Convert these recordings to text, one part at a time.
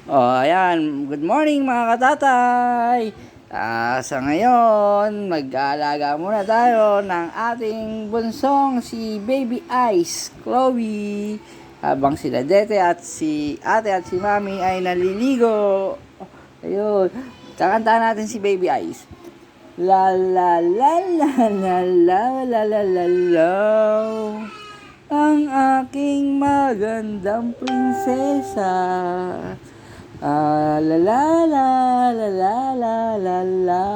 Ayan. Good morning mga katatay. Sa ngayon, mag-aalaga muna tayo ng ating bunsong si Baby Ice, Chloe. Habang sila Dete at si ate at si mami ay naliligo. Ayun. Kakantahan natin si Baby Ice. La la la la la la la la la la. Ang aking magandang prinsesa. La la la la la la la la.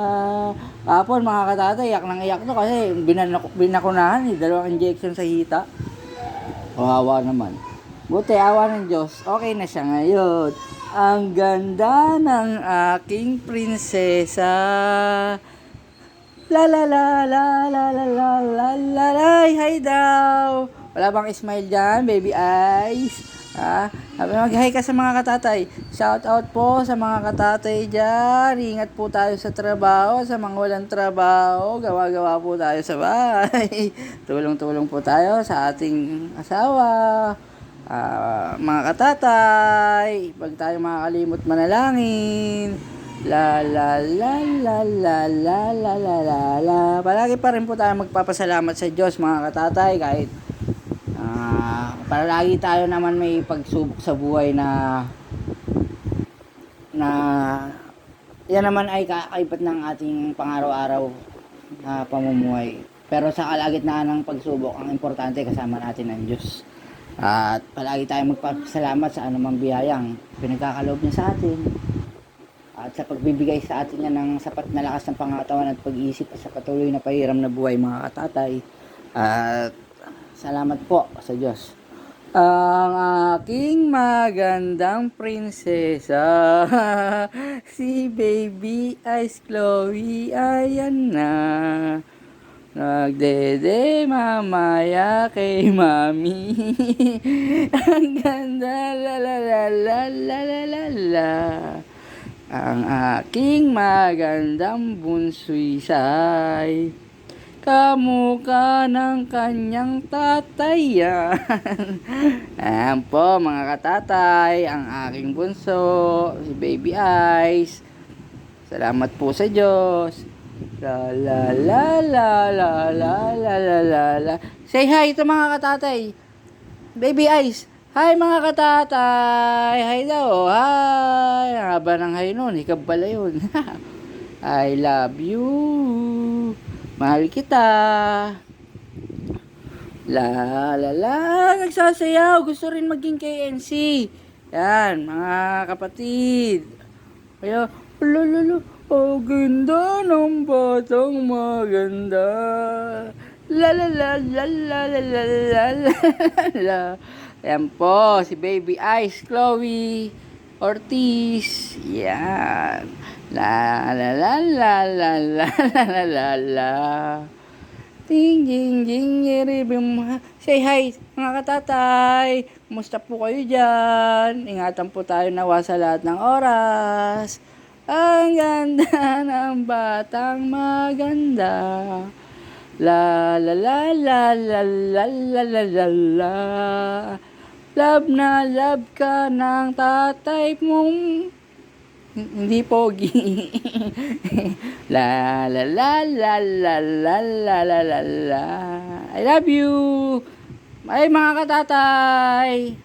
Kapon mga katatay, iyak nang iyak to kasi binakunahan dalawang injection sa hita. Kawawa naman. Buti awa ng Diyos, okay na siya ngayon. Ang ganda ng aking prinsesa. La la la la la la la la la la. Hi daw. Wala bang smile dyan, Baby Ice? Mag-hi ka sa mga katatay. Shout out po sa mga katatay dyan. Ingat po tayo sa trabaho. Sa mga walang trabaho, gawa-gawa po tayo sa bahay. Tulong-tulong po tayo sa ating asawa. Mga katatay, pag tayo makakalimot manalangin. La la la la la la la la la la. Palagi pa rin po tayo magpapasalamat sa Diyos mga katatay kahit palagi tayo naman may pagsubok sa buhay na yan naman ay kakaibat ng ating pang-araw-araw na pamumuhay. Pero sa kalagitnaan ng pagsubok, ang importante kasama natin ang Diyos. At palagi tayong magpapasalamat sa anumang biyayang pinagkakaloob niya sa atin. At sa pagbibigay sa atin niya ng sapat na lakas ng pangatawan at pag-iisip sa patuloy na pahiram na buhay mga katatay. At salamat po sa Diyos. Ang aking magandang prinsesa, si Baby Ice Chloe, ayan na. Nagdede mamaya kay mami. Ang ganda, la la la la la la la la. Ang aking magandang bunsoy say kamukha ng kanyang tatay yan. Ayan po mga katatay, ang aking bunso, si Baby Ice. Salamat po sa Diyos. La la la la la la la la la la. Say hi to mga katatay. Baby Ice. Hi mga katatay. Hi daw. Hi. Ang haba ng hi nun. Hikab pala yun. I love you. Mahal kita. La la la. Nagsasayaw. Gusto rin maging KNC. Yan, mga kapatid. Kaya, lalo. Oh, ganda ng batang maganda. La la la la la la la la la. Yan po, si Baby Ice Chloe Ortiz. Yan. La la la la la la la la la. Ding ding ding yeribim. Say hi mga katatay. Kumusta po kayo dyan? Ingatan po tayo nawa sa lahat ng oras. Ang ganda ng batang maganda. La la la la la la la la la la. Love na love ka ng tatay mong hindi pogi. La la la la la la la la la la. I love you. Ay mga katatay.